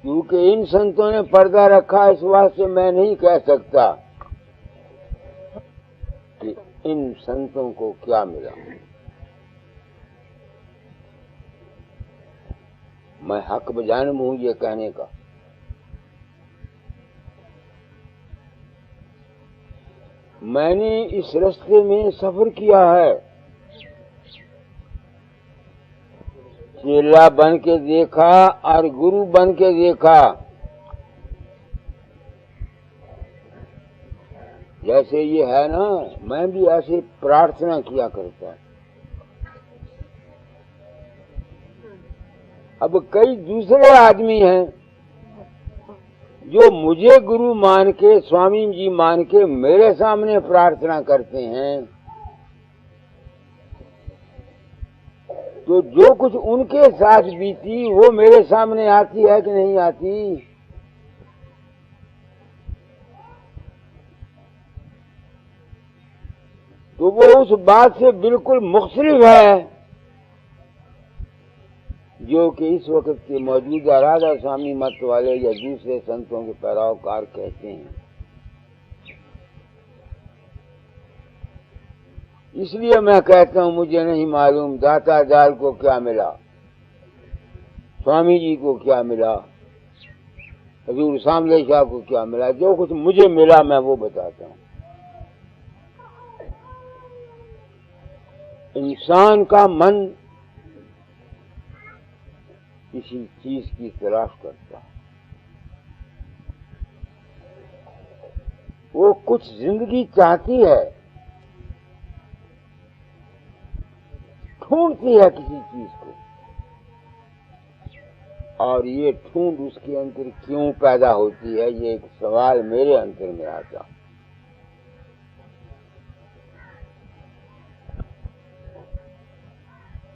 क्योंकि इन संतों ने पर्दा रखा, इस वास्ते मैं नहीं कह सकता कि इन संतों को क्या मिला। मैं हक बजान हूं ये कहने का। मैंने इस रास्ते में सफर किया है, चेला बन के देखा और गुरु बन के देखा। जैसे ये है ना, मैं भी ऐसे प्रार्थना किया करता। अब कई दूसरे आदमी हैं जो मुझे गुरु मान के, स्वामी जी मान के मेरे सामने प्रार्थना करते हैं, तो जो कुछ उनके साथ बीती वो मेरे सामने आती है कि नहीं आती? तो वो उस बात से बिल्कुल मुख्तलिफ है जो कि इस वक्त के मौजूदा राधा स्वामी मत वाले या दूसरे संतों के पैरोकार कहते हैं। इसलिए मैं कहता हूं, मुझे नहीं मालूम दाता जाल को क्या मिला, स्वामी जी को क्या मिला, हजूर सामले शाह को क्या मिला। जो कुछ मुझे मिला मैं वो बताता हूं। इंसान का मन किसी चीज की तलाश करता है, वो कुछ जिंदगी चाहती है, ढूंढती है किसी चीज को, और ये ढूंढ उसके अंदर क्यों पैदा होती है, ये एक सवाल मेरे अंदर में आता।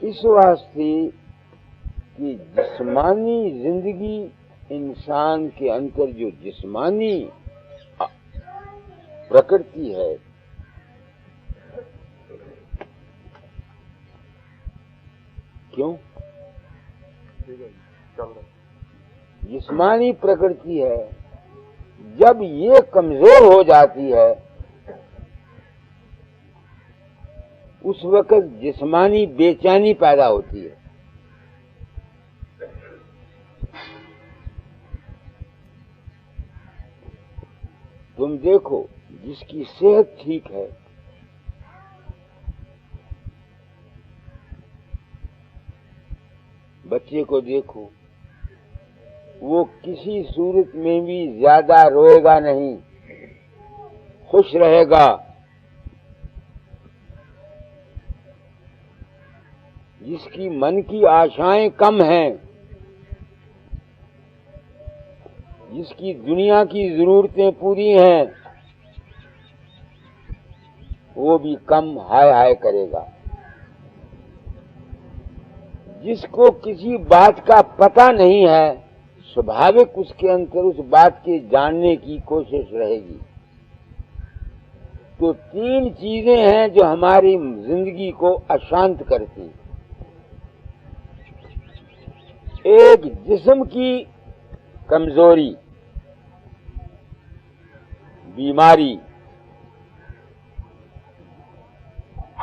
इस वास्ते कि जिस्मानी जिंदगी, इंसान के अंदर जो जिस्मानी प्रकृति है, क्यों जिस्मानी प्रकृति है, जब ये कमजोर हो जाती है उस वक्त जिस्मानी बेचैनी पैदा होती है। तुम देखो, जिसकी सेहत ठीक है, बच्चे को देखो, वो किसी सूरत में भी ज्यादा रोएगा नहीं, खुश रहेगा। जिसकी मन की आशाएं कम हैं, जिसकी दुनिया की जरूरतें पूरी हैं, वो भी कम हाय हाय करेगा। जिसको किसी बात का पता नहीं है, स्वाभाविक उसके अंदर उस बात के जानने की कोशिश रहेगी। तो तीन चीजें हैं जो हमारी जिंदगी को अशांत करती। एक जिस्म की कमजोरी, बीमारी,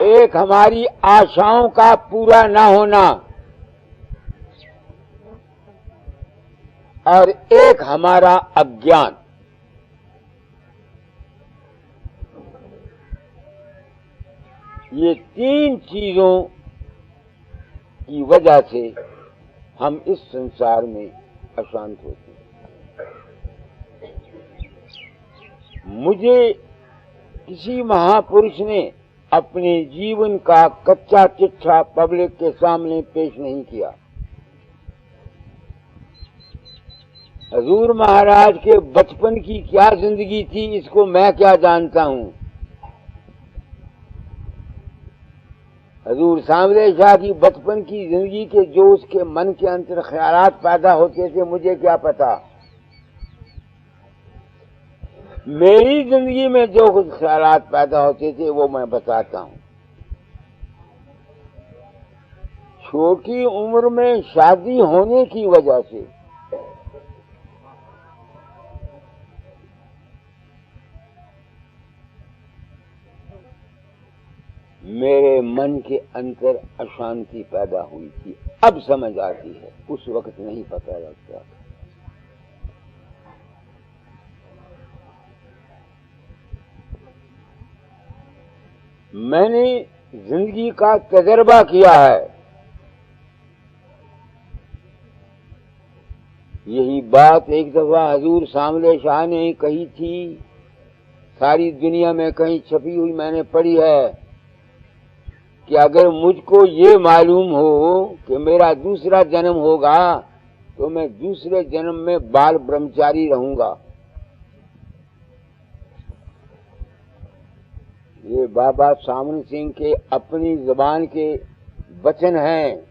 एक हमारी आशाओं का पूरा ना होना, और एक हमारा अज्ञान। ये तीन चीजों की वजह से हम इस संसार में अशांत होते हैं। मुझे किसी महापुरुष ने अपने जीवन का कच्चा चिट्ठा पब्लिक के सामने पेश नहीं किया। हजूर महाराज के बचपन की क्या जिंदगी थी, इसको मैं क्या जानता हूं। हजूर सामले शाह की बचपन की जिंदगी के जो उसके मन के अंदर ख्यालात पैदा होते थे, मुझे क्या पता। मेरी जिंदगी में जो कुछ ख्यालात पैदा होते थे वो मैं बताता हूं। छोटी उम्र में शादी होने की वजह से मेरे मन के अंदर अशांति पैदा हुई थी। अब समझ आती है, उस वक्त नहीं पता लगता। मैंने जिंदगी का तजर्बा किया है। यही बात एक दफा हजूर सामले शाह ने कही थी, सारी दुनिया में कहीं छपी हुई मैंने पढ़ी है कि अगर मुझको ये मालूम हो कि मेरा दूसरा जन्म होगा तो मैं दूसरे जन्म में बाल ब्रह्मचारी रहूंगा। ये बाबा सामन सिंह के अपनी जुबान के वचन हैं।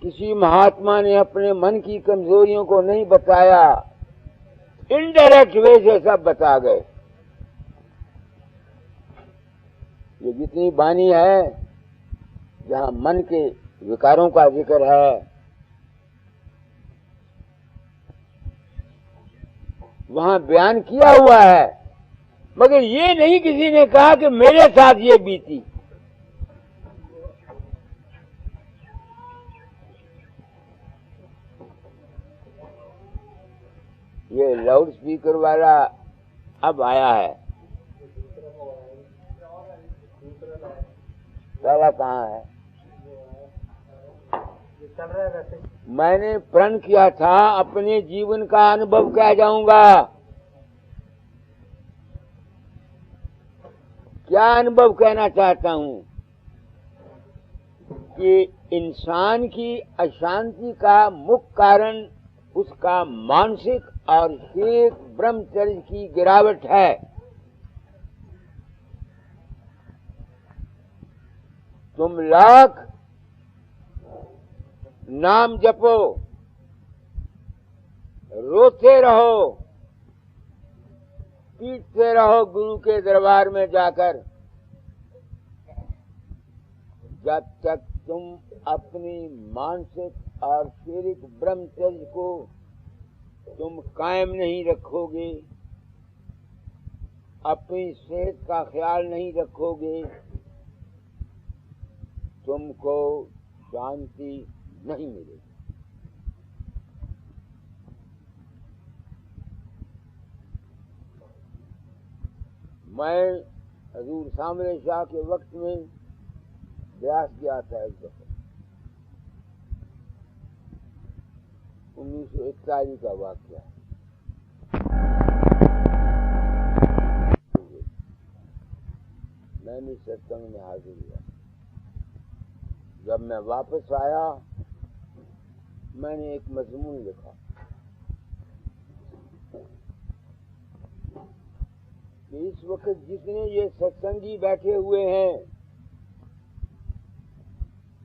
किसी महात्मा ने अपने मन की कमजोरियों को नहीं बताया, इनडायरेक्ट वे से सब बता गए। ये जितनी बानी है जहां मन के विकारों का जिक्र है, वहां बयान किया हुआ है, मगर ये नहीं किसी ने कहा कि मेरे साथ ये बीती। ये लाउड स्पीकर वाला अब आया है, पहला कहाँ है? मैंने प्रण किया था अपने जीवन का अनुभव कह जाऊंगा। क्या अनुभव कहना चाहता हूं कि इंसान की अशांति का मुख्य कारण उसका मानसिक और शारीरिक ब्रह्मचर्य की गिरावट है। तुम लाख नाम जपो, रोते रहो, पीटते रहो गुरु के दरबार में जाकर, जब तक तुम अपनी मानसिक और शारीरिक ब्रह्मचर्य को तुम कायम नहीं रखोगे, अपनी सेहत का ख्याल नहीं रखोगे, तुमको शांति नहीं मिलेगी। मैं हजूर सामने शाह के वक्त में ब्यास गया था एक दफा, 1941 का वाक़या। मैंने सत्संग में हाजिर हुआ। जब मैं वापस आया, मैंने एक मजमून लिखा कि इस वक्त जितने ये सत्संगी बैठे हुए हैं,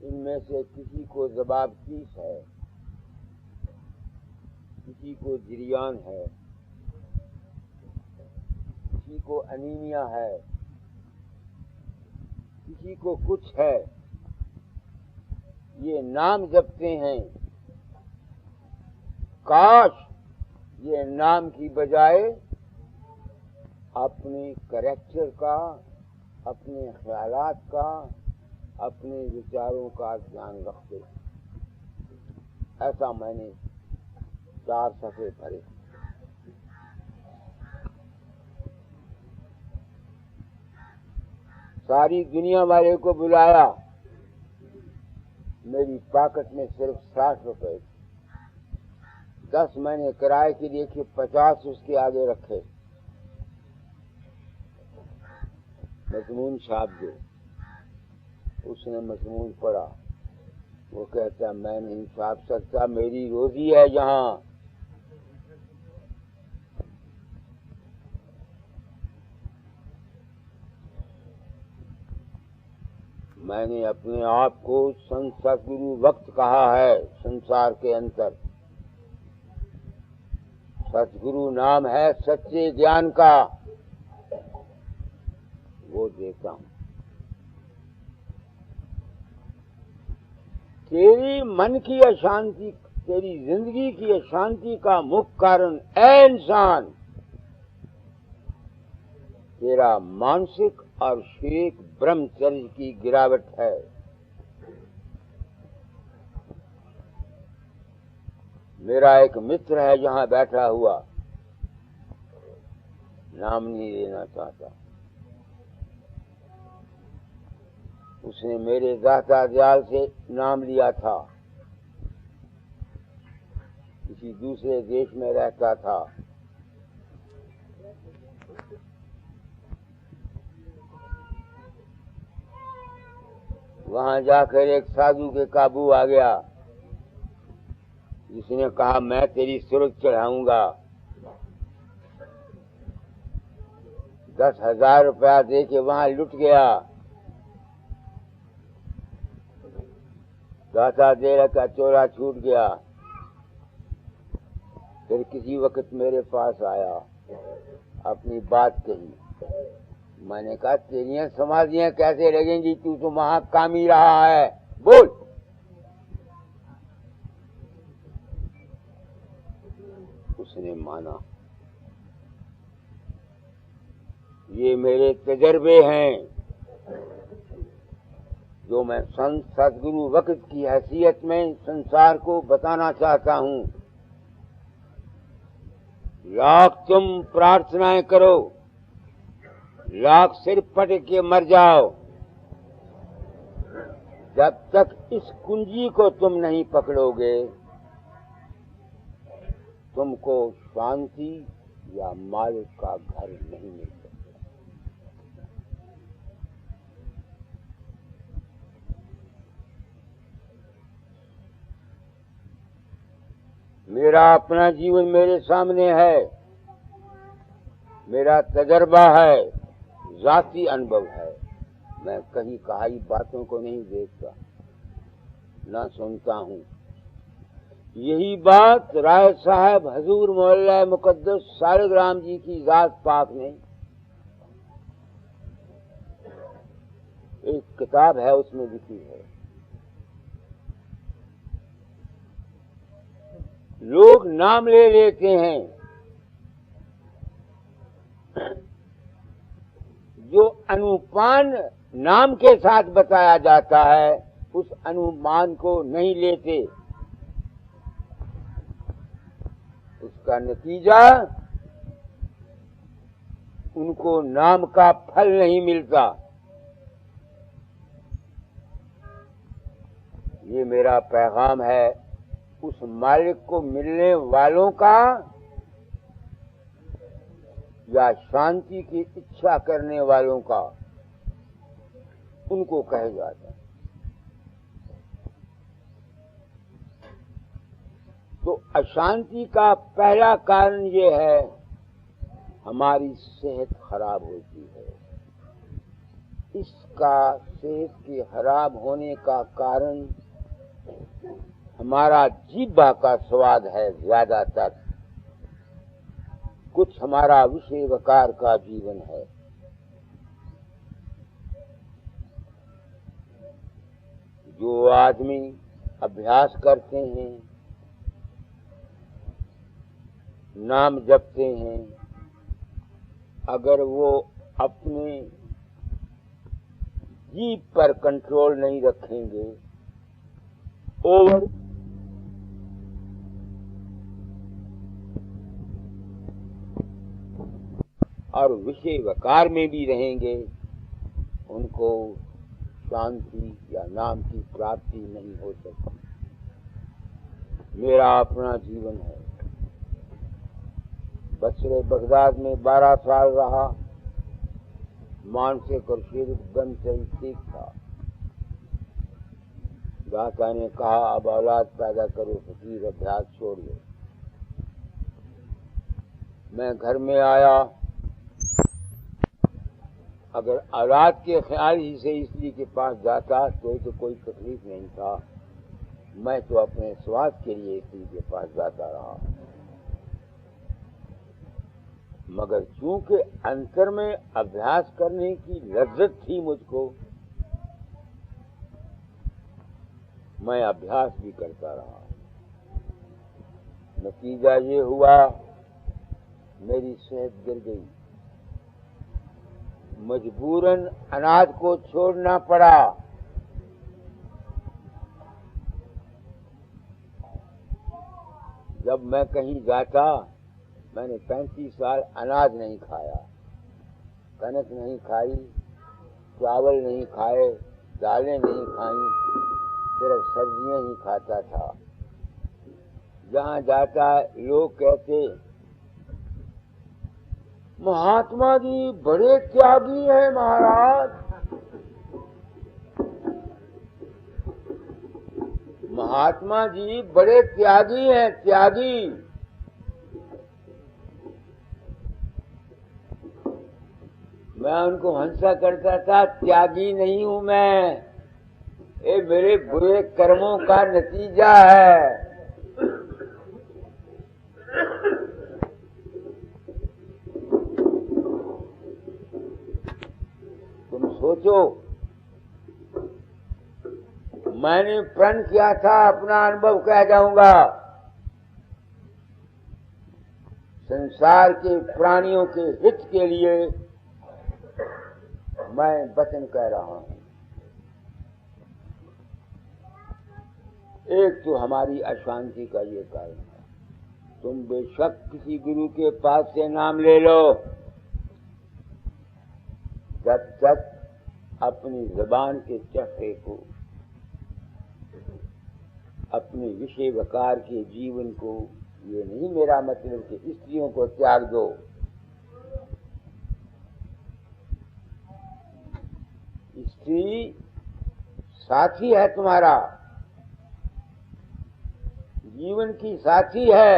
इनमें से किसी को जबाबतीस है, किसी को जिरियान है, किसी को अनीमिया है, किसी को कुछ है। ये नाम जपते हैं, काश ये नाम की बजाय अपने कैरेक्टर का, अपने ख्यालात का, अपने विचारों का ध्यान रखते। ऐसा मैंने 4 सफ़े भरे। सारी दुनिया वाले को बुलाया, मेरी पॉकेट में सिर्फ 60 रुपए थे। 10 मैंने किराए के लिए कि 50 उसके आगे रखे। मजमून छाप दो। उसने मजमून पढ़ा। वो कहता मैं नहीं छाप सकता, मेरी रोजी है यहाँ। मैंने अपने आप को संत सतगुरु वक्त कहा है। संसार के अंतर सतगुरु नाम है सच्चे ज्ञान का, वो देता हूं। तेरी मन की अशांति, तेरी जिंदगी की अशांति का मुख्य कारण ऐ इंसान, तेरा मानसिक और शेख ब्रह्मचर्य की गिरावट है। मेरा एक मित्र है जहां बैठा हुआ, नाम नहीं लेना चाहता, उसने मेरे दाता दयाल से नाम लिया था। किसी दूसरे देश में रहता था। वहां जाकर एक साधु के काबू आ गया, जिसने कहा मैं तेरी सुरग चढ़ाऊंगा, 10,000 रुपया दे के वहां लुट गया। दाता देर का चोरा छूट गया। फिर किसी वक्त मेरे पास आया, अपनी बात कही। मैंने कहा तेरियां समाधियां कैसे लगेंगी, तू तो वहां काम ही रहा है, बोल। उसने माना। ये मेरे तजर्बे हैं जो मैं संत सदगुरु वक्त की हैसियत में संसार को बताना चाहता हूं। लाख तुम प्रार्थनाएं करो, लाख सिर पटक के मर जाओ, जब तक इस कुंजी को तुम नहीं पकड़ोगे, तुमको शांति या मालिक का घर नहीं मिल सकता। मेरा अपना जीवन मेरे सामने है, मेरा तजर्बा है, जाती अनुभव है। मैं कहीं कहाई बातों को नहीं देखता, ना सुनता हूँ। यही बात राय साहब हजूर मोहल्ला मुकद्दस सालिग्राम जी की जात पाक ने एक किताब है उसमें लिखी है। लोग नाम ले लेते हैं, जो अनुमान नाम के साथ बताया जाता है उस अनुमान को नहीं लेते। उसका नतीजा उनको नाम का फल नहीं मिलता। ये मेरा पैगाम है उस मालिक को मिलने वालों का या शांति की इच्छा करने वालों का, उनको कहा जाता है। तो अशांति का पहला कारण ये है, हमारी सेहत खराब होती है। इसका सेहत के खराब होने का कारण हमारा जीभा का स्वाद है ज्यादातर, कुछ हमारा विषय वकार का जीवन है। जो आदमी अभ्यास करते हैं, नाम जपते हैं, अगर वो अपने जीभ पर कंट्रोल नहीं रखेंगे, ओवर और विषय वकार में भी रहेंगे, उनको शांति या नाम की प्राप्ति नहीं हो सकती। मेरा अपना जीवन है। बसरे बगदाद में 12 साल रहा, मानसिक और शारीरिक ब्रह्मचर्य ठीक था। दाता ने कहा अब औलाद पैदा करो, फकीर अभ्यास छोड़ दो। मैं घर में आया, अगर औलाद के ख्याल ही से स्त्री के पास जाता तो कोई तकलीफ नहीं था। मैं तो अपने स्वाद के लिए स्त्री के पास जाता रहा, मगर चूंकि अंतर में अभ्यास करने की लज्जत थी मुझको, मैं अभ्यास भी करता रहा। नतीजा ये हुआ, मेरी सेहत गिर गई। मजबूरन अनाज को छोड़ना पड़ा। जब मैं कहीं जाता, मैंने 35 साल अनाज नहीं खाया, कनक नहीं खाई, चावल नहीं खाए, दालें नहीं खाई, सिर्फ सब्जियां ही खाता था। जहाँ जाता लोग कहते महात्मा जी बड़े त्यागी हैं महाराज, महात्मा जी बड़े त्यागी हैं, त्यागी। मैं उनको हंसा करता था, त्यागी नहीं हूं मैं, ये मेरे बुरे कर्मों का नतीजा है। तुम सोचो, मैंने प्रण किया था, अपना अनुभव कह जाऊंगा, संसार के प्राणियों के हित के लिए मैं वचन कह रहा हूं। एक तो हमारी अशांति का ये कारण है। तुम बेशक किसी गुरु के पास से नाम ले लो, जब तक अपनी जबान के चक्के को, अपने विषय वकार के जीवन को, ये नहीं मेरा मतलब कि स्त्रियों को त्याग दो। स्त्री साथी है तुम्हारा, जीवन की साथी है,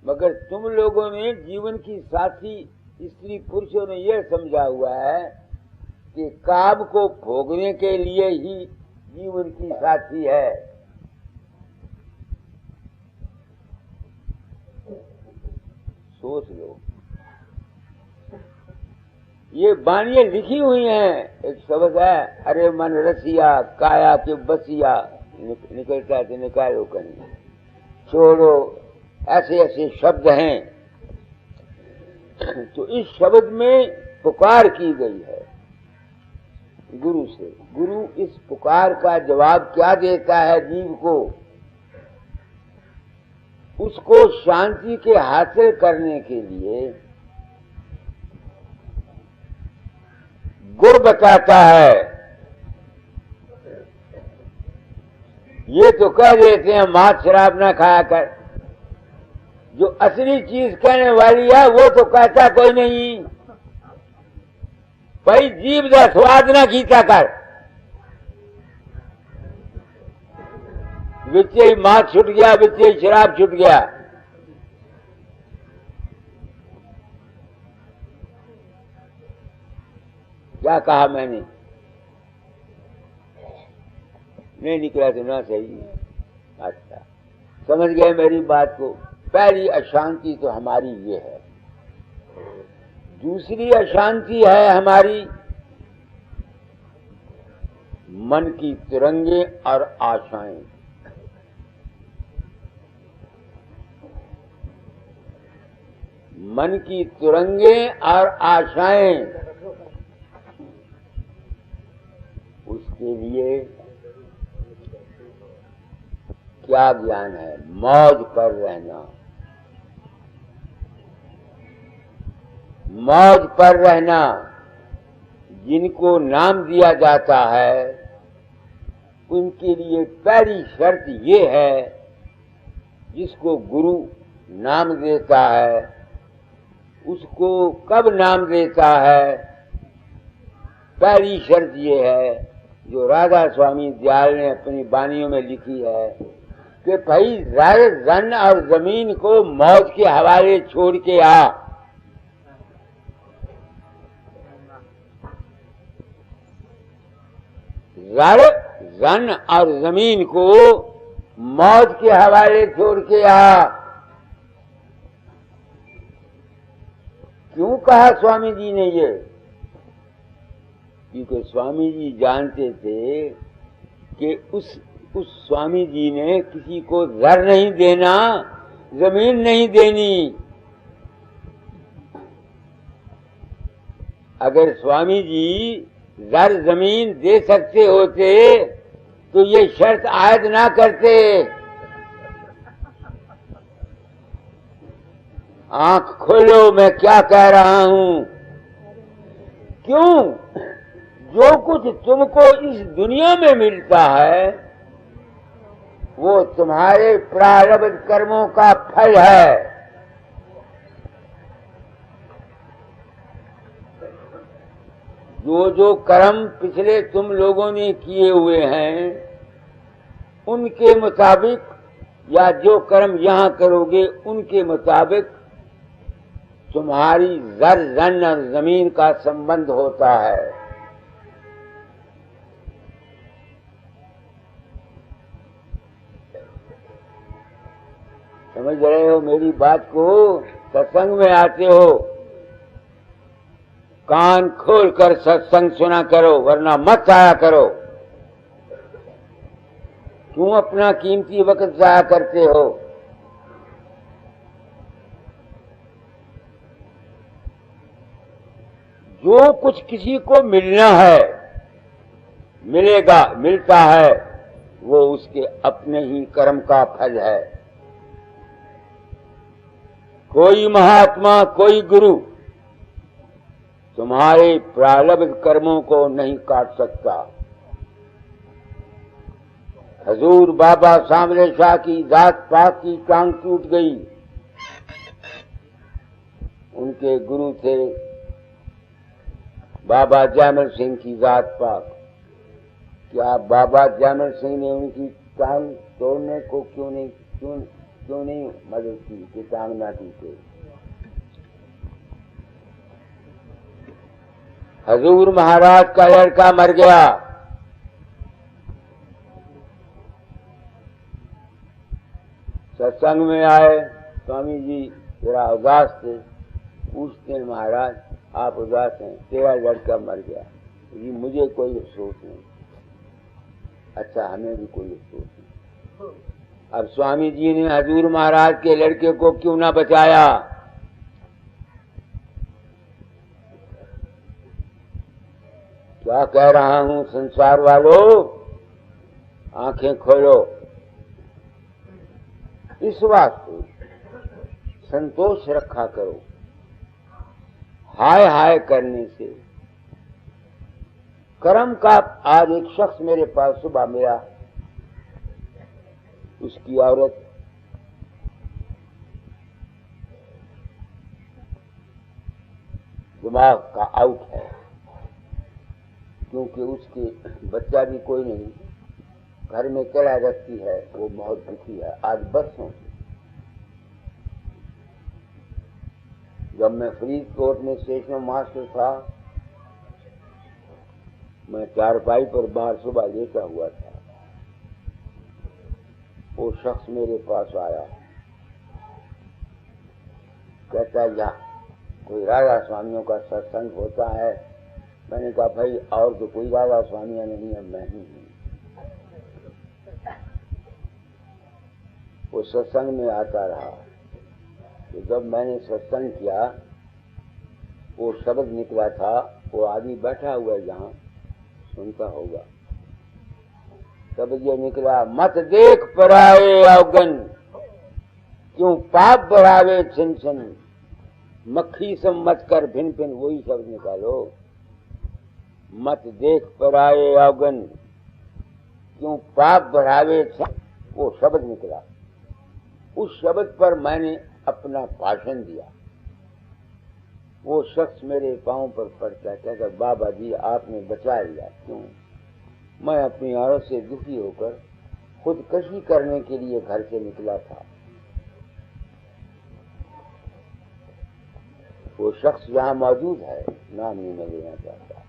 मगर तुम लोगों ने जीवन की साथी स्त्री पुरुषों ने यह समझा हुआ है कि काम को भोगने के लिए ही जीवन की साथी है। सोच लो, ये बानियां लिखी हुई हैं। एक शब्द है, अरे मन रसिया काया के बसिया, निकलता है तो निकालो कहीं, छोड़ो, ऐसे ऐसे शब्द हैं। तो इस शब्द में पुकार की गई है गुरु से। गुरु इस पुकार का जवाब क्या देता है जीव को? उसको शांति के हासिल करने के लिए गुर बताता है। ये तो कह देते हैं मांस शराब ना खाया कर, जो असली चीज कहने वाली है वो तो कहता कोई नहीं। भाई जीव का स्वाद ना खींचा कर, बिच्चे ही मांस छूट गया, बिच्चे ही शराब छूट गया। क्या कहा मैंने? नहीं निकला तो ना सही। अच्छा, समझ गए मेरी बात को। पहली अशांति तो हमारी ये है। दूसरी अशांति है हमारी मन की तिरंगे और आशाएं। मन की तिरंगे और आशाएं, उसके लिए क्या ज्ञान है? मौज पर रहना, मौज पर रहना। जिनको नाम दिया जाता है उनके लिए पहली शर्त ये है, जिसको गुरु नाम देता है उसको कब नाम देता है? पहली शर्त ये है जो राधा स्वामी दयाल ने अपनी बानियों में लिखी है कि भाई ज़र जन और जमीन को मौत के हवाले छोड़ के आ। ज़र जन और जमीन को मौत के हवाले छोड़ के आ। क्यों कहा स्वामी जी ने ये? क्योंकि स्वामी जी जानते थे कि उस स्वामी जी ने किसी को ज़र नहीं देना, जमीन नहीं देनी। अगर स्वामी जी जर जमीन दे सकते होते तो ये शर्त आयद ना करते। आंख खोलो, मैं क्या कह रहा हूं। क्यों? जो कुछ तुमको इस दुनिया में मिलता है वो तुम्हारे प्रारब्ध कर्मों का फल है। जो जो कर्म पिछले तुम लोगों ने किए हुए हैं उनके मुताबिक, या जो कर्म यहां करोगे उनके मुताबिक तुम्हारी जर जन और जमीन का संबंध होता है। समझ रहे हो मेरी बात को? सत्संग में आते हो, कान खोल कर सत्संग सुना करो, वरना मत आया करो। क्यों अपना कीमती वक्त जाया करते हो? जो कुछ किसी को मिलना है, मिलेगा, मिलता है, वो उसके अपने ही कर्म का फल है। कोई महात्मा, कोई गुरु तुम्हारे प्रारब्ध कर्मों को नहीं काट सकता। हजूर बाबा सांवले शाह की जात पात की टांग टूट गई। उनके गुरु थे बाबा जयमल सिंह की जात पात। क्या बाबा जयमल सिंह ने उनकी टांग तोड़ने को क्यों नहीं मदद की कि टांग ना टूटे? हजूर महाराज का लड़का मर गया। सत्संग में आए, स्वामी जी जरा उदास थे। पूछते हैं, महाराज आप उदास हैं, तेरा लड़का मर गया। जी मुझे कोई अफसोस नहीं। अच्छा, हमें भी कोई अफसोस नहीं। अब स्वामी जी ने हजूर महाराज के लड़के को क्यों ना बचाया? क्या कह रहा हूं संसार वालों, आंखें खोलो। इस वास्ते संतोष रखा करो। हाय हाय करने से कर्म का। आज एक शख्स मेरे पास सुबह मिला, उसकी औरत दिमाग का आउट है, क्योंकि उसके बच्चा भी कोई नहीं, घर में कला रखती है, वो बहुत दुखी है। आज बरसों जब मैं फरीदकोट में स्टेशन मास्टर था, मैं चारपाई पर बाहर सुबह लेटा हुआ था। वो शख्स मेरे पास आया, कहता है कोई राधा स्वामियों का सत्संग होता है। मैंने कहा भाई और तो कोई राधा स्वामियां नहीं है, मैं ही हूं। वो सत्संग में आता रहा। तो जब मैंने सत्संग किया, वो शब्द निकला था, वो आदमी बैठा हुआ है जहां, सुनता होगा। शब्द ये निकला, मत देख पराए अवगन, क्यों पाप बढ़ावे छिन छिन, मक्खी सम मत कर भिन भिन। वही शब्द निकालो, मत देख पराए अवगन, क्यों पाप बढ़ावे छिन। वो शब्द निकला। उस शब्द पर मैंने अपना भाषण दिया। वो शख्स मेरे पांव पर पड़ता, कहता बाबा जी आपने बचा लिया। क्यों? मैं अपनी औरत से दुखी होकर खुदकशी करने के लिए घर से निकला था। वो शख्स यहाँ मौजूद है, नाम नहीं मैं लेना चाहता।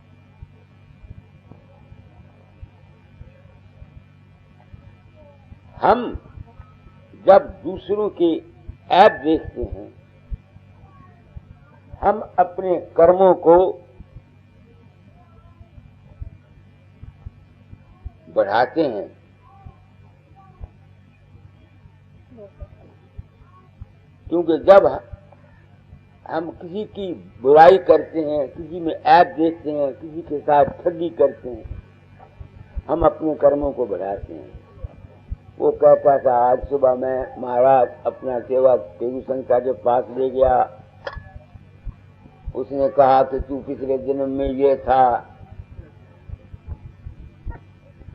हम जब दूसरों के ऐब देखते हैं, हम अपने कर्मों को बढ़ाते हैं। क्योंकि जब हम किसी की बुराई करते हैं, किसी में ऐब देखते हैं, किसी के साथ ठगी करते हैं, हम अपने कर्मों को बढ़ाते हैं। वो कहता था, आज सुबह मैं महाराज अपना सेवक पेगू संख्या के पास ले गया। उसने कहा कि तू पिछले जन्म में ये था,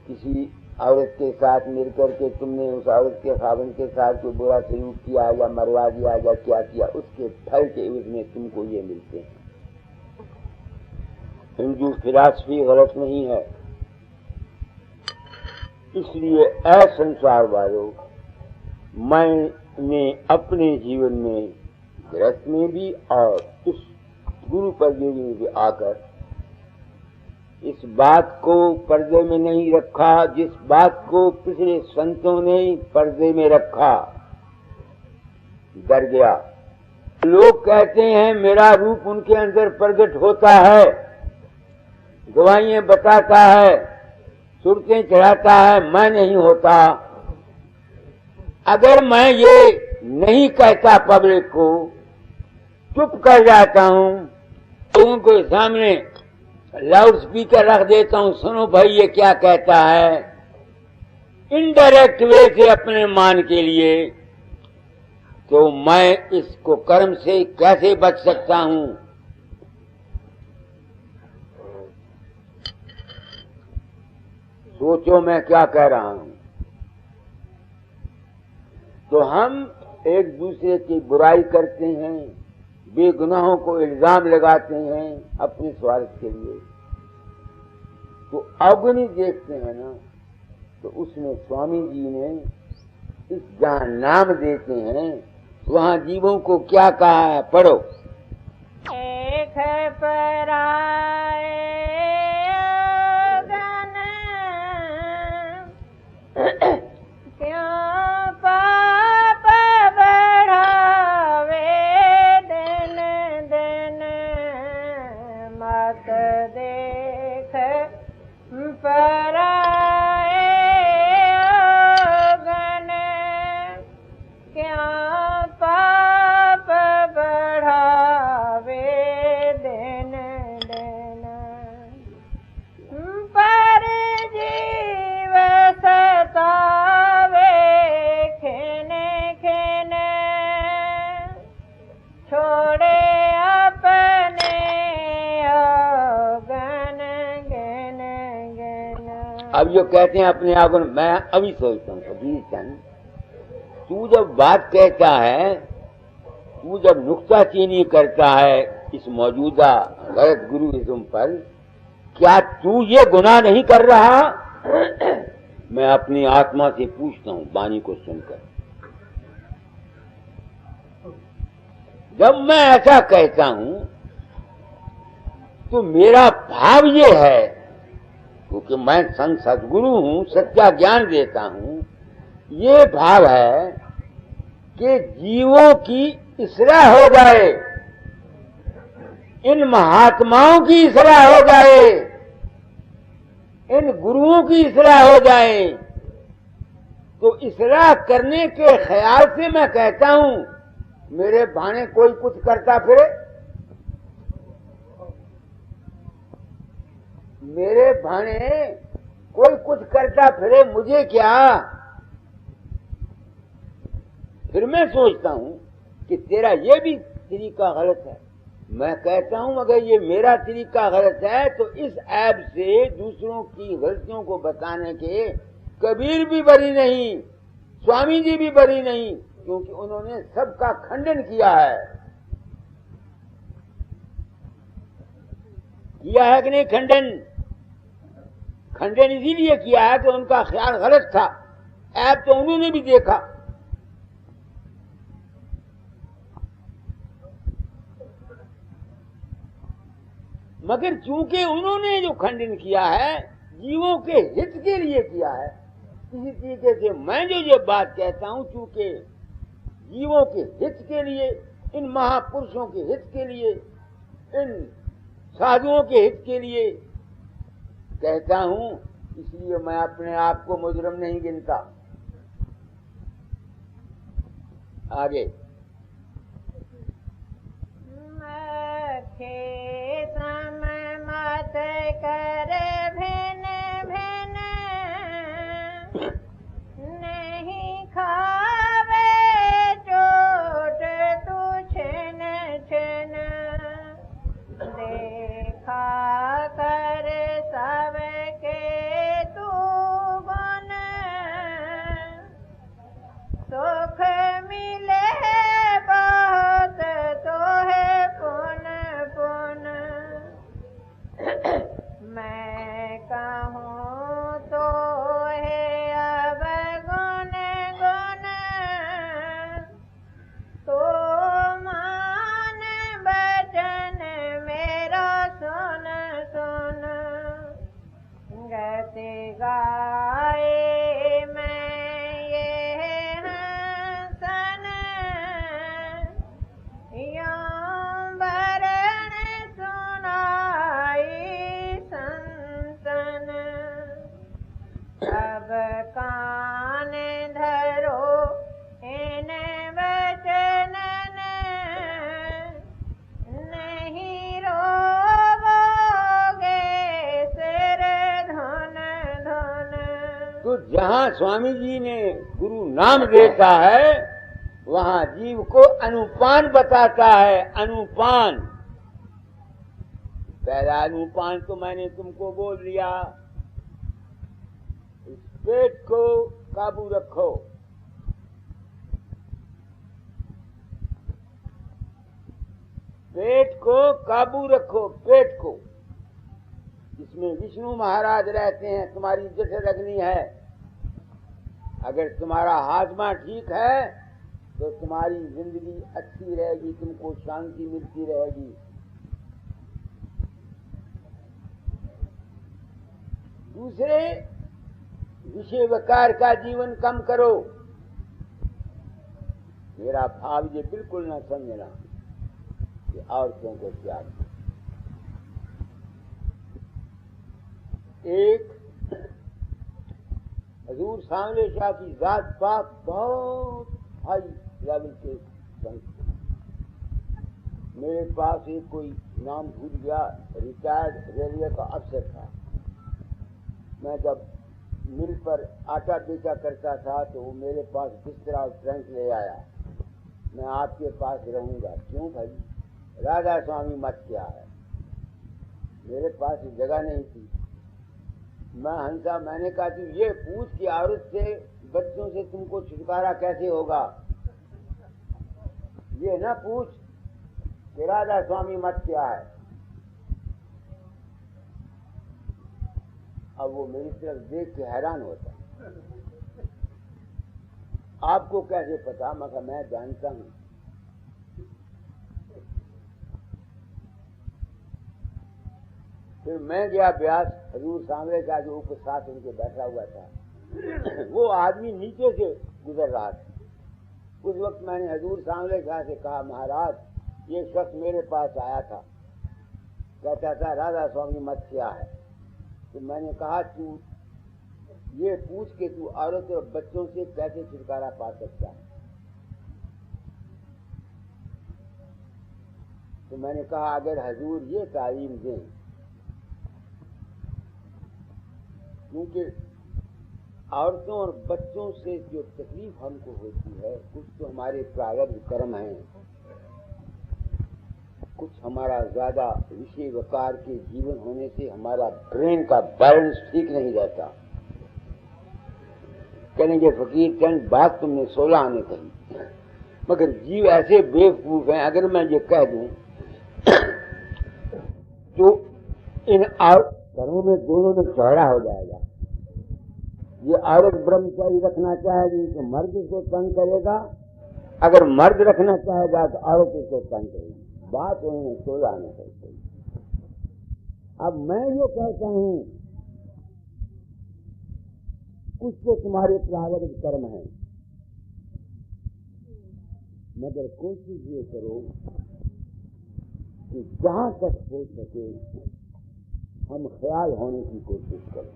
किसी औरत के साथ मिल करके तुमने उस औरत के खावन के साथ कोई बुरा सलूक किया या मरवा दिया या क्या किया, उसके फल के एवज में तुमको ये मिलते हैं। हिंदू फिलॉसफी गलत नहीं है। इसलिए ऐ संसार वालों, मैंने अपने जीवन में गृहस्थ में भी और इस गुरु पदवी में भी आकर इस बात को पर्दे में नहीं रखा, जिस बात को पिछले संतों ने पर्दे में रखा, डर गया। लोग कहते हैं मेरा रूप उनके अंदर प्रकट होता है, गवाहियां बताता है, सुरतें चढ़ाता है, मैं नहीं होता। अगर मैं ये नहीं कहता पब्लिक को, चुप कर जाता हूं, लोगों के सामने लाउड स्पीकर रख देता हूं, सुनो भाई ये क्या कहता है, इनडायरेक्ट वे से अपने मान के लिए, तो मैं इसको कर्म से कैसे बच सकता हूं? सोचो मैं क्या कह रहा हूं। तो हम एक दूसरे की बुराई करते हैं, बेगुनाहों को इल्जाम लगाते हैं अपने स्वार्थ के लिए। तो अवगुणी देखते हैं ना, तो उसमें स्वामी जी ने इस जहां नाम देते हैं वहां जीवों को क्या कहा है, पढ़ो। एक पराए गन क्यों पाप बढ़ावे, दिन दिन मत देख पराए गन क्यों पाप बढ़ावे, दिन दिन पर जीव सतावे, खेने खेने छोड़े अपने गन गन गन। अब जो कहते हैं अपने आप को, मैं अभी सोचता हूँ कबीर चंद, तू जब बात कहता है, तू जब नुक्ताचीनी करता है इस मौजूदा गलत गुरुइज्म पर, क्या तू ये गुनाह नहीं कर रहा? मैं अपनी आत्मा से पूछता हूँ वाणी को सुनकर। जब मैं ऐसा कहता हूं तो मेरा भाव ये है, क्योंकि मैं संत सदगुरु हूं, सच्चा ज्ञान देता हूं, ये भाव है कि जीवों की इसराह हो जाए, इन महात्माओं की इसराह हो जाए, इन गुरुओं की इसराह हो जाए। तो इसराह करने के ख्याल से मैं कहता हूं, मेरे भाने कोई कुछ करता फिरे, मेरे भाने कोई कुछ करता फिरे, मुझे क्या? फिर मैं सोचता हूं कि तेरा ये भी तरीका गलत है। मैं कहता हूं अगर ये मेरा तरीका गलत है तो इस ऐब से दूसरों की गलतियों को बताने के कबीर भी बरी नहीं, स्वामी जी भी बरी नहीं, क्योंकि उन्होंने सबका खंडन किया है। किया है कि नहीं खंडन? खंडन इसीलिए किया है कि उनका ख्याल गलत था, ऐब तो उन्होंने भी देखा। मगर चूंकि उन्होंने जो खंडन किया है जीवों के हित के लिए किया है, इसी तरीके से मैं जो ये बात कहता हूं चूंकि जीवों के हित के लिए, इन महापुरुषों के हित के लिए, इन साधुओं के हित के लिए कहता हूं, इसलिए मैं अपने आप को मुजरम नहीं गिनता। आगे रखे सम मत कर भिन भिन, नहीं खावे चोट तू छिन छिन, देखा कर सबके तू गुण, सुख मिले बहुत तो है पुन पुन, मैं कहूँ तो है अब गुण गुण, तो मान बचन मेरा सुन सुन, गति गाए मैं ये हंसन, यों वरण सुनाई संतन, अब कान धरो इन वचनन, नहीं रोवोगे सिर धुन धुन। तो जहाँ स्वामी जी ने गुरु नाम देता है वहाँ जीव को अनुपान बताता है। अनुपान, पहला अनुपान तो मैंने तुमको बोल दिया, इस पेट को काबू रखो, पेट को काबू रखो, पेट को। इसमें विष्णु महाराज रहते हैं, तुम्हारी इज्जत रखनी है। अगर तुम्हारा हाजमा ठीक है तो तुम्हारी जिंदगी अच्छी रहेगी, तुमको शांति मिलती रहेगी। दूसरे, विषय विकार का जीवन कम करो। मेरा भाव ये बिल्कुल न समझना कि औरतों को त्याग दो। एक हजूर सांवले शाह की जात पात बहुत हाई लेवल के संत। मेरे पास एक कोई नाम भूल गया, रिटायर्ड रेलवे का अफसर था। मैं जब मिल पर आटा बेचा करता था तो वो मेरे पास बिस्तरा और ट्रंक ले आया, मैं आपके पास रहूंगा। क्यों भाई? राधा स्वामी मत क्या है, मेरे पास जगह नहीं थी। मैं हंसा, मैंने कहा तू ये पूछ कि औरत से बच्चों से तुमको छुटकारा कैसे होगा, ये ना पूछ कि राधा स्वामी मत क्या है। अब वो मेरी तरफ देख के हैरान होता, आपको कैसे पता? मगर मैं जानता हूं। फिर मैं गया ब्यास, हजूर सांवले का जो ऊपर साथ उनके बैठा हुआ था, वो आदमी नीचे से गुजर रहा था। उस वक्त मैंने हजूर सांवले शाह से कहा, महाराज ये शख्स मेरे पास आया था, कहता था राधा स्वामी मत क्या है। तो मैंने कहा तू ये पूछ के तू औरत और बच्चों से कैसे छुटकारा पा सकता है। तो मैंने कहा अगर हजूर ये तालीम दें, क्योंकि औरतों और बच्चों से जो तकलीफ हमको होती है, कुछ तो हमारे प्रारब्ध कर्म हैं, कुछ हमारा ज्यादा विषय विकार के जीवन होने से हमारा ब्रेन का बैलेंस ठीक नहीं रहता। कहेंगे फकीर चंद बात तुमने 16 आने कही, मगर जीव ऐसे बेवकूफ हैं, अगर मैं ये कह दूं तो इन घरों में दोनों में झगड़ा हो जाएगा। ये औरत ब्रह्मचारी रखना चाहेगी तो मर्द उसको तंग करेगा, अगर मर्द रखना चाहेगा तो औरत उसको तंग करेगी। बात उन्होंने 16 आने कही। अब मैं ये कहता हूं कुछ तो तुम्हारे प्रारब्ध कर्म हैं, मगर कोशिश ये करो कि जहां तक हो सके हम ख्याल होने की कोशिश करें।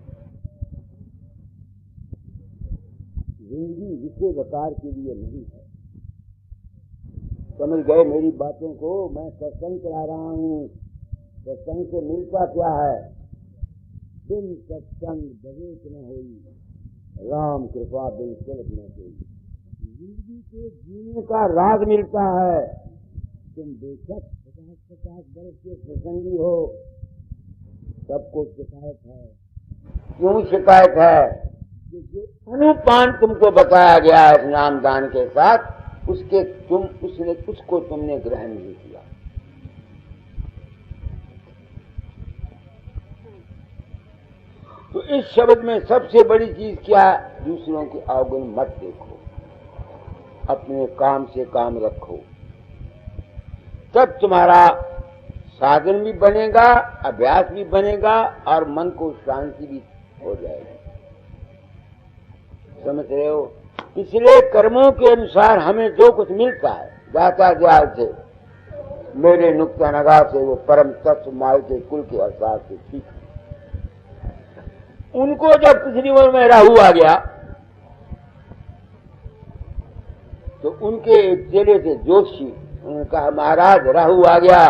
जिंदगी विषय विकार के लिए नहीं है, समझ गए मेरी बातों को? मैं सत्संग करा रहा हूँ। सत्संग से मिलता क्या है? बिन सत्संग विवेक न होई, राम कृपा बिन सुलभ न होई। जिंदगी के जीने का राज मिलता है। तुम बेशक 50-50 वर्ष के सत्संगी हो, सबको शिकायत है। क्यों शिकायत है? कि जो अनुपान तुमको बताया गया है नाम दान के साथ, उसको तुमने ग्रहण नहीं किया। तो इस शब्द में सबसे बड़ी चीज क्या है? दूसरों के अवगुण मत देखो, अपने काम से काम रखो, तब तुम्हारा साधन भी बनेगा, अभ्यास भी बनेगा और मन को शांति भी हो जाएगी। समझ रहे हो? पिछले कर्मों के अनुसार हमें जो कुछ मिलता है दाता दयाल से, मेरे नुक्ता नगाह से, वो परम तत्व माल के कुल के अवसार से ठीक है। उनको जब पिछली उम्र में राहु आ गया तो उनके एक चेले थे जोशी, उन्होंने कहा महाराज राहु आ गया,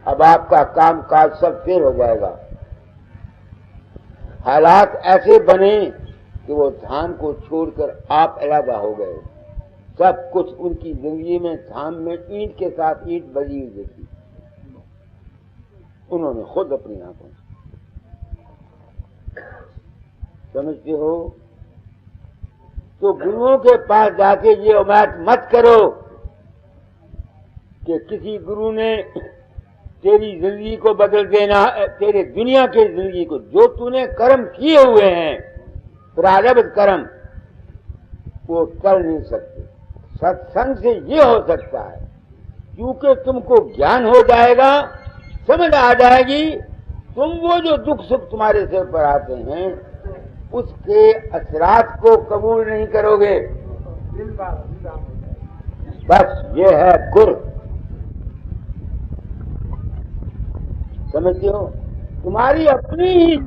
अब आपका काम काज सब फेल हो जाएगा। हालात ऐसे बने कि वो धाम को छोड़कर आप अलग हो गए। सब कुछ उनकी जिंदगी में धाम में ईंट के साथ ईंट बजी हुई देखी, उन्होंने खुद अपनी आंखों से। समझते हो? तो गुरुओं के पास जाके ये उम्मीद मत करो कि किसी गुरु ने तेरी जिंदगी को बदल देना, तेरे दुनिया की जिंदगी को। जो तूने कर्म किए हुए हैं, प्रारब्ध कर्म, वो कर नहीं सकते। सत्संग से ये हो सकता है, क्योंकि तुमको ज्ञान हो जाएगा, समझ आ जाएगी। तुम वो जो दुख सुख तुम्हारे सिर पर आते हैं, उसके असरात को कबूल नहीं करोगे। बस ये है गुर। समझते हो? तुम्हारी अपनी ही